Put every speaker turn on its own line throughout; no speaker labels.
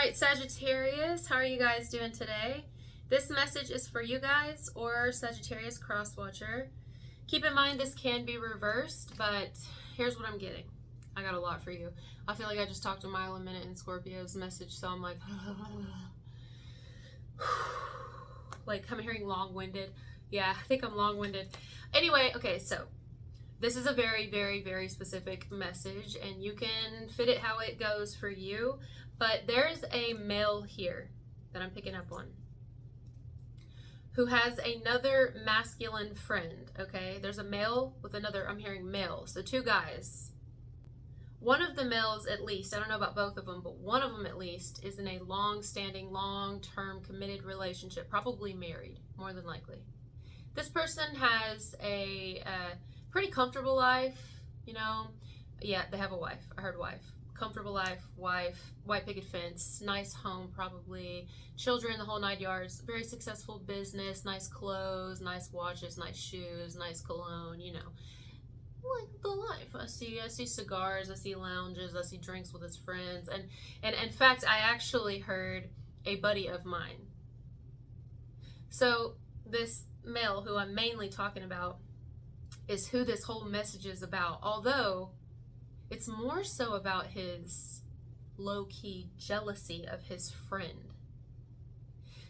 right, Sagittarius, how are you guys doing today? This message is for you guys or Sagittarius cross watcher. Keep in mind this can be reversed, but here's what I'm getting. I got a lot for you. I feel like I just talked a mile a minute in Scorpio's message, so I'm like, like I'm hearing long-winded. Yeah, I think I'm long-winded. Anyway, okay, so this is a very, very, very specific message, and you can fit it how it goes for you. But there's a male here that I'm picking up on who has another masculine friend, okay? There's a male with another, I'm hearing male, so two guys. One of the males at least, I don't know about both of them, but one of them at least is in a long-standing, long-term committed relationship, probably married, more than likely. This person has a pretty comfortable life, you know. Yeah, they have a wife. I heard wife. Comfortable life, wife, white picket fence, nice home probably, children, the whole 9 yards, very successful business, nice clothes, nice watches, nice shoes, nice cologne, you know. Like the life. I see cigars, I see lounges, I see drinks with his friends, and in fact, I actually heard a buddy of mine. So this male who I'm mainly talking about is who this whole message is about, although it's more so about his low-key jealousy of his friend.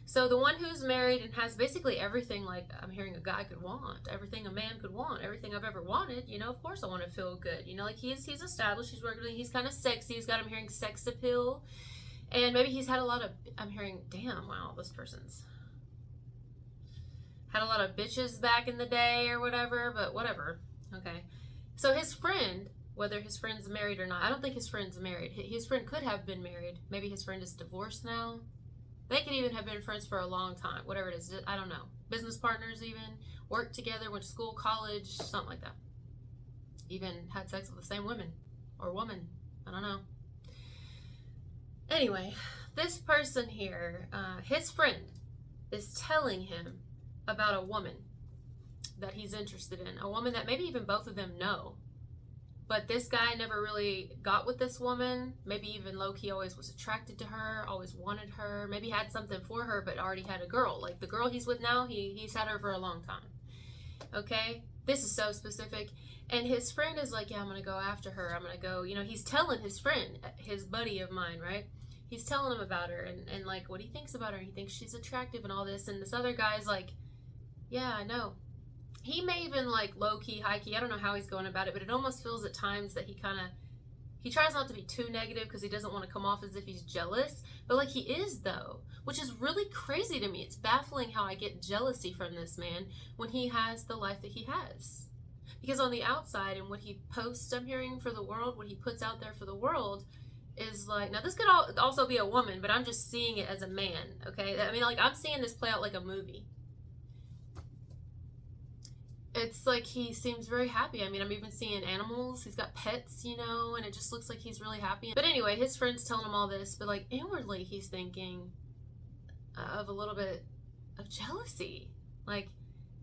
So the one who's married and has basically everything, like I'm hearing a guy could want, everything a man could want, everything I've ever wanted, you know, of course I want to feel good, you know, like he's established, he's working, he's kind of sexy, he's got, I'm hearing sex appeal, and maybe he's had a lot of, I'm hearing, damn, wow, this person's had a lot of bitches back in the day or whatever, but whatever, okay. So his friend, whether his friend's married or not, I don't think his friend's married. His friend could have been married. Maybe his friend is divorced now. They could even have been friends for a long time, whatever it is, I don't know. Business partners even, worked together, went to school, college, something like that. Even had sex with the same women or woman, I don't know. Anyway, this person here, his friend is telling him about a woman that he's interested in, a woman that maybe even both of them know. But this guy never really got with this woman. Maybe even low-key always was attracted to her, always wanted her, maybe had something for her, but already had a girl. Like the girl he's with now, he's had her for a long time. Okay? This is so specific. And his friend is like, yeah, I'm going to go after her. I'm going to go, you know, he's telling his friend, his buddy of mine, right? He's telling him about her and like what he thinks about her. He thinks she's attractive and all this. And this other guy's like, yeah, I know. He may even like low-key, high-key, I don't know how he's going about it, but it almost feels at times that he tries not to be too negative because he doesn't want to come off as if he's jealous, but like he is though, which is really crazy to me. It's baffling how I get jealousy from this man when he has the life that he has. Because on the outside and what he posts, I'm hearing, for the world, what he puts out there for the world is like, now this could also be a woman, but I'm just seeing it as a man, okay? I mean, like I'm seeing this play out like a movie. It's like he seems very happy. I mean, I'm even seeing animals. He's got pets, you know, and it just looks like he's really happy. But anyway, his friend's telling him all this, but like inwardly he's thinking of a little bit of jealousy. Like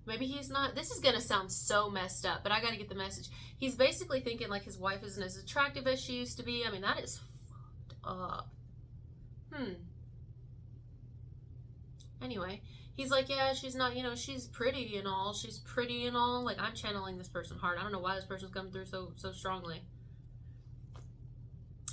maybe he's not, this is gonna sound so messed up, but I gotta get the message. He's basically thinking like his wife isn't as attractive as she used to be. I mean, that is fucked up. Anyway, he's like, yeah, she's not, you know, she's pretty and all. She's pretty and all. Like, I'm channeling this person hard. I don't know why this person's coming through so strongly.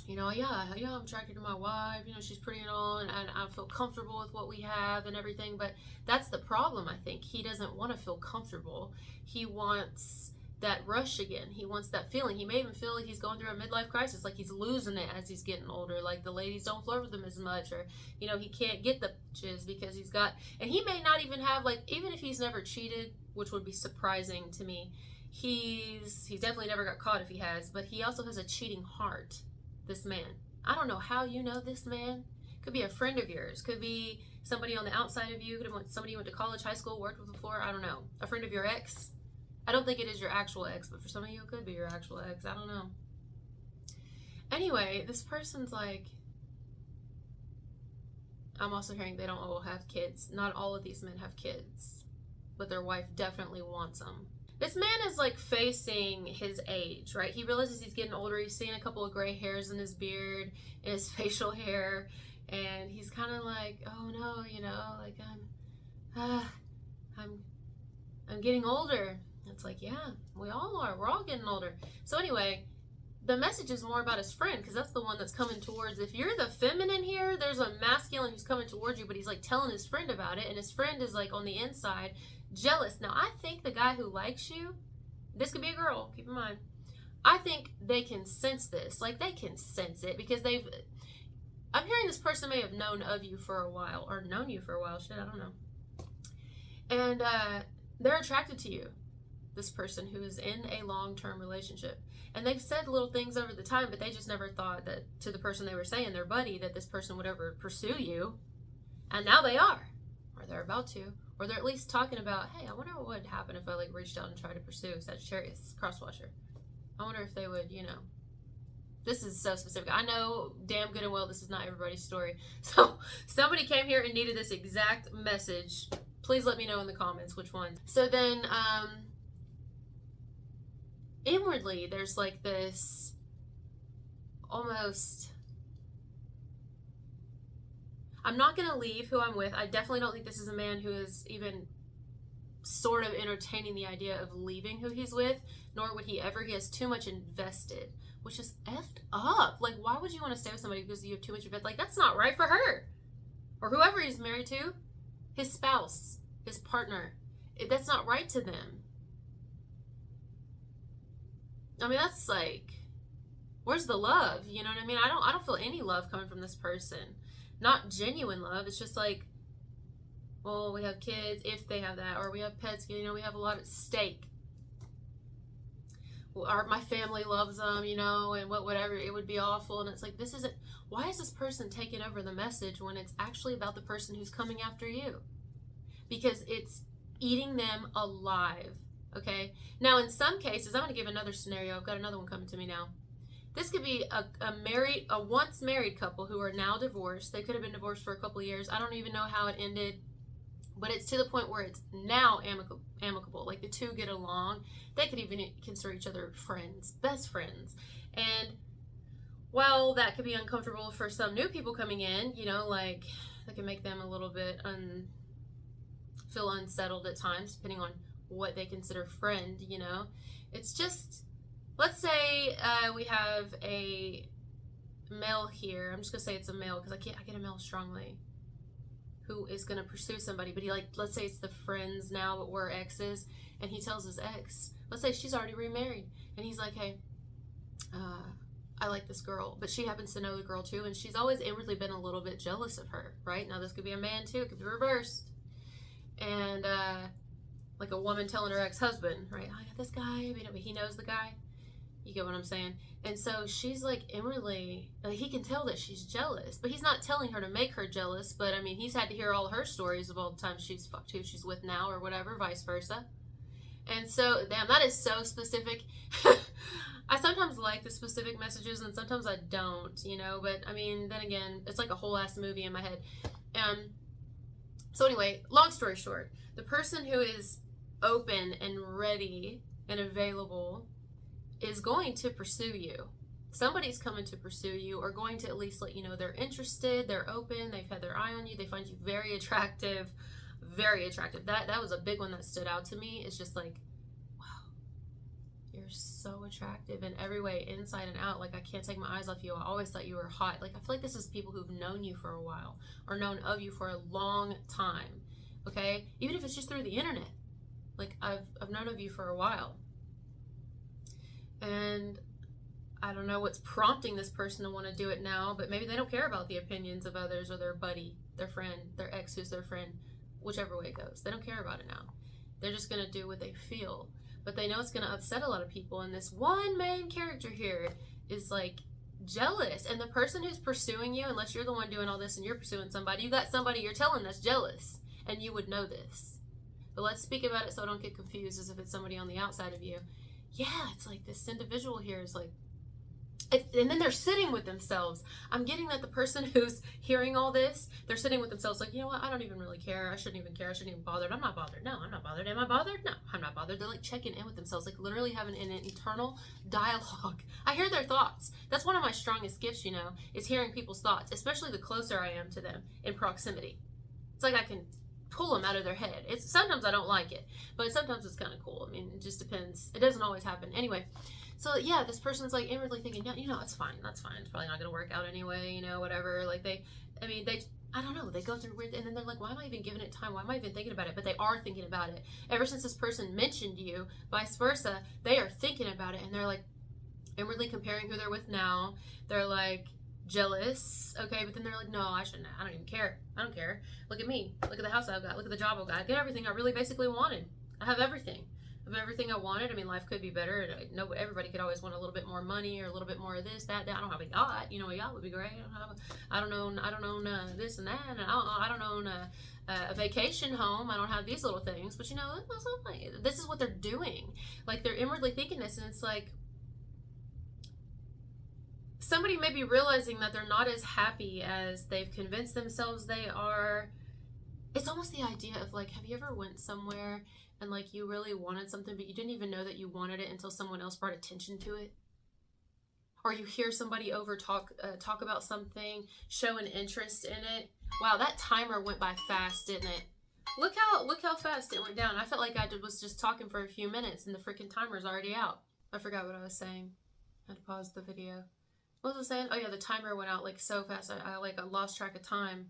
You know, yeah, I'm attracted to my wife. You know, she's pretty and all, and I feel comfortable with what we have and everything. But that's the problem, I think. He doesn't want to feel comfortable. He wants that rush again. He wants that feeling. He may even feel like he's going through a midlife crisis, like he's losing it as he's getting older, like the ladies don't flirt with him as much, or, you know, he can't get the bitches because he's got, and he may not even have, like, even if he's never cheated, which would be surprising to me, he's definitely never got caught if he has, but he also has a cheating heart, this man. I don't know how you know this man. Could be a friend of yours, could be somebody on the outside of you, could have been somebody you went to college, high school, worked with before, I don't know, a friend of your ex. I don't think it is your actual ex, but for some of you it could be your actual ex. I don't know. Anyway, this person's like, I'm also hearing they don't all have kids. Not all of these men have kids, but their wife definitely wants them. This man is like facing his age, right? He realizes he's getting older. He's seeing a couple of gray hairs in his beard, in his facial hair. And he's kind of like, oh no, you know, like I'm getting older. It's like, yeah, we all are. We're all getting older. So anyway, the message is more about his friend, because that's the one that's coming towards. If you're the feminine here, there's a masculine who's coming towards you, but he's like telling his friend about it, and his friend is like on the inside jealous. Now I think the guy who likes you, this could be a girl, keep in mind, I think they can sense this. Like, they can sense it, because I'm hearing this person may have known of you for a while, or known you for a while, shit, I don't know. And they're attracted to you, this person who is in a long-term relationship. And they've said little things over the time, but they just never thought that to the person they were saying, their buddy, that this person would ever pursue you. And now they are, or they're about to, or they're at least talking about, hey, I wonder what would happen if I like reached out and tried to pursue Sagittarius, crosswatcher. I wonder if they would, you know. This is so specific. I know damn good and well this is not everybody's story. So somebody came here and needed this exact message. Please let me know in the comments which one. So then, inwardly, there's like this almost, I'm not going to leave who I'm with. I definitely don't think this is a man who is even sort of entertaining the idea of leaving who he's with, nor would he ever. He has too much invested, which is effed up. Like, why would you want to stay with somebody because you have too much invested? Like, that's not right for her or whoever he's married to, his spouse, his partner. That's not right to them. I mean, that's like, where's the love? You know what I mean? I don't feel any love coming from this person. Not genuine love. It's just like, well, we have kids, if they have that, or we have pets, you know, we have a lot at stake. My family loves them, you know, and whatever, it would be awful. And it's like, this isn't, why is this person taking over the message when it's actually about the person who's coming after you? Because it's eating them alive. Okay. Now, in some cases, I'm going to give another scenario. I've got another one coming to me now. This could be a once married couple who are now divorced. They could have been divorced for a couple of years. I don't even know how it ended, but it's to the point where it's now amicable. Like, the two get along. They could even consider each other friends, best friends. And while that could be uncomfortable for some new people coming in, you know, like, that can make them a little bit feel unsettled at times, depending on what they consider friend, you know. It's just, let's say we have a male here. I'm just gonna say it's a male because I get a male strongly, who is gonna pursue somebody, but he, like, let's say it's the friends now, but we're exes, and he tells his ex, let's say she's already remarried, and he's like, hey, I like this girl, but she happens to know the girl too, and she's always inwardly been a little bit jealous of her, right? Now, this could be a man too, it could be reversed. And like a woman telling her ex-husband, right? I got this guy, but he knows the guy. You get what I'm saying? And so she's like inwardly, he can tell that she's jealous, but he's not telling her to make her jealous. But I mean, he's had to hear all her stories of all the times she's fucked who she's with now or whatever, vice versa. And so, damn, that is so specific. I sometimes like the specific messages and sometimes I don't, you know, but I mean, then again, it's like a whole ass movie in my head. So anyway, long story short, the person who is open and ready and available is going to pursue you. Somebody's coming to pursue you, or going to at least let you know they're interested, they're open, they've had their eye on you, they find you very attractive, very attractive. That was a big one that stood out to me. It's just like, wow, you're so attractive in every way, inside and out. Like, I can't take my eyes off you. I always thought you were hot. Like, I feel like this is people who've known you for a while, or known of you for a long time. Okay, even if it's just through the internet. Like, I've known of you for a while, and I don't know what's prompting this person to want to do it now, but maybe they don't care about the opinions of others, or their buddy, their friend, their ex who's their friend, whichever way it goes. They don't care about it now. They're just going to do what they feel, but they know it's going to upset a lot of people. And this one main character here is like jealous, and the person who's pursuing you, unless you're the one doing all this and you're pursuing somebody, you got somebody you're telling that's jealous, and you would know this. But let's speak about it so I don't get confused as if it's somebody on the outside of you. Yeah, it's like this individual here is like And then they're sitting with themselves. I'm getting that the person who's hearing all this, they're sitting with themselves like, you know what, I don't even really care. I shouldn't even care. I shouldn't even bother. I'm not bothered. No, I'm not bothered. Am I bothered? No, I'm not bothered. They're like checking in with themselves, like literally having an internal dialogue. I hear their thoughts. That's one of my strongest gifts, you know, is hearing people's thoughts, especially the closer I am to them in proximity. It's like I can pull them out of their head. It's sometimes I don't like it, but sometimes it's kind of cool. I mean, it just depends. It doesn't always happen. Anyway, so yeah, this person's like inwardly thinking, yeah, you know, it's fine. That's fine. It's probably not going to work out anyway, you know, whatever. Like I don't know, they go through weird, and then they're like, why am I even giving it time? Why am I even thinking about it? But they are thinking about it. Ever since this person mentioned you, vice versa, they are thinking about it, and they're like inwardly comparing who they're with now. They're like jealous, okay, but then they're like, no, I shouldn't. I don't even care. I don't care. Look at me. Look at the house I've got. Look at the job I've got. I get everything I really basically wanted. I have everything. Of everything I wanted. I mean, life could be better. No, everybody could always want a little bit more money or a little bit more of this, that. I don't have a yacht. You know, a yacht would be great. I don't own this and that, and I don't own a vacation home. I don't have these little things. But you know, this is what they're doing. Like they're inwardly thinking this, and it's like somebody may be realizing that they're not as happy as they've convinced themselves they are. It's almost the idea of like, have you ever went somewhere and like you really wanted something, but you didn't even know that you wanted it until someone else brought attention to it? Or you hear somebody over talk about something, show an interest in it. Wow, that timer went by fast, didn't it? Look how fast it went down. I felt like I was just talking for a few minutes and the freaking timer's already out. I forgot what I was saying. I had to pause the video. What was I saying? Oh yeah, the timer went out like so fast. I lost track of time.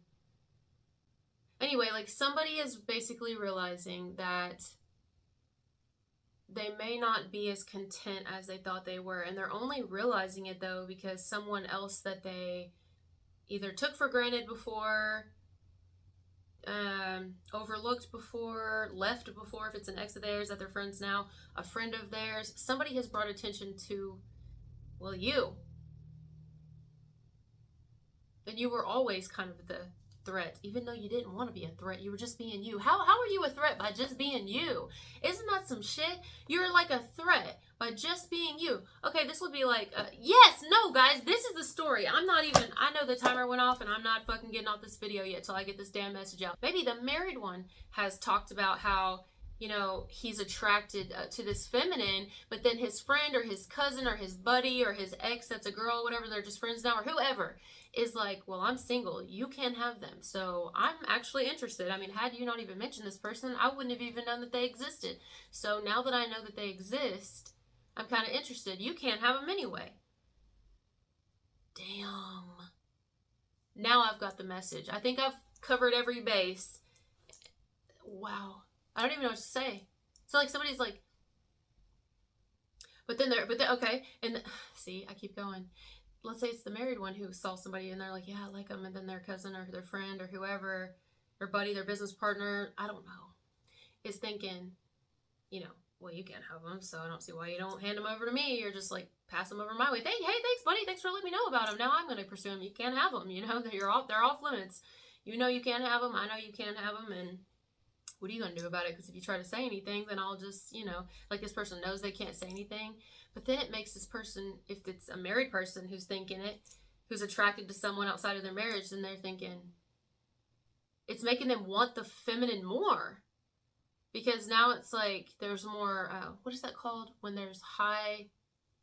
Anyway, like somebody is basically realizing that they may not be as content as they thought they were. And they're only realizing it though because someone else that they either took for granted before, overlooked before, left before, if it's an ex of theirs that they're friends now, a friend of theirs, somebody has brought attention to, well, you. And you were always kind of the threat, even though you didn't want to be a threat. You were just being you. How are you a threat by just being you? Isn't that some shit? You're like a threat by just being you. Okay, this would be like, yes, no, guys, this is the story. I know the timer went off and I'm not fucking getting off this video yet till I get this damn message out. Maybe the married one has talked about how, you know, he's attracted to this feminine, but then his friend or his cousin or his buddy or his ex that's a girl, whatever, they're just friends now, or whoever, is like, well, I'm single. You can't have them. So I'm actually interested. I mean, had you not even mentioned this person, I wouldn't have even known that they existed. So now that I know that they exist, I'm kind of interested. You can't have them anyway. Damn. Now I've got the message. I think I've covered every base. Wow. I don't even know what to say. So like somebody's like, but then okay. And see, I keep going. Let's say it's the married one who saw somebody and they're like, yeah, I like them. And then their cousin or their friend or whoever, their buddy, their business partner, I don't know, is thinking, you know, well, you can't have them, so I don't see why you don't hand them over to me or just like pass them over my way. Hey, thanks, buddy. Thanks for letting me know about them. Now I'm going to pursue them. You can't have them. You know, they're off limits. You know you can't have them. I know you can't have them. And what are you going to do about it? Because if you try to say anything, then I'll just, you know, like this person knows they can't say anything. But then it makes this person, if it's a married person who's thinking it, who's attracted to someone outside of their marriage, then they're thinking, it's making them want the feminine more. Because now it's like there's more, what is that called? When there's high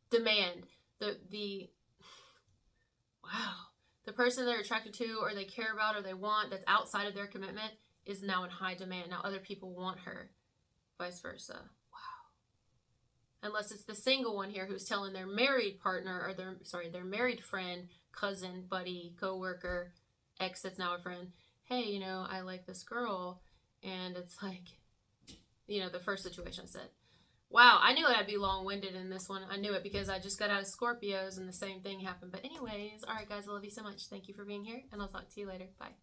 demand. The person they're attracted to or they care about or they want that's outside of their commitment is now in high demand. Now other people want her. Vice versa. Unless it's the single one here who's telling their married partner or their married friend, cousin, buddy, coworker, ex that's now a friend, hey, you know, I like this girl. And it's like, you know, the first situation I said. Wow, I knew I'd be long-winded in this one. I knew it because I just got out of Scorpios and the same thing happened. But anyways, all right, guys, I love you so much. Thank you for being here, and I'll talk to you later. Bye.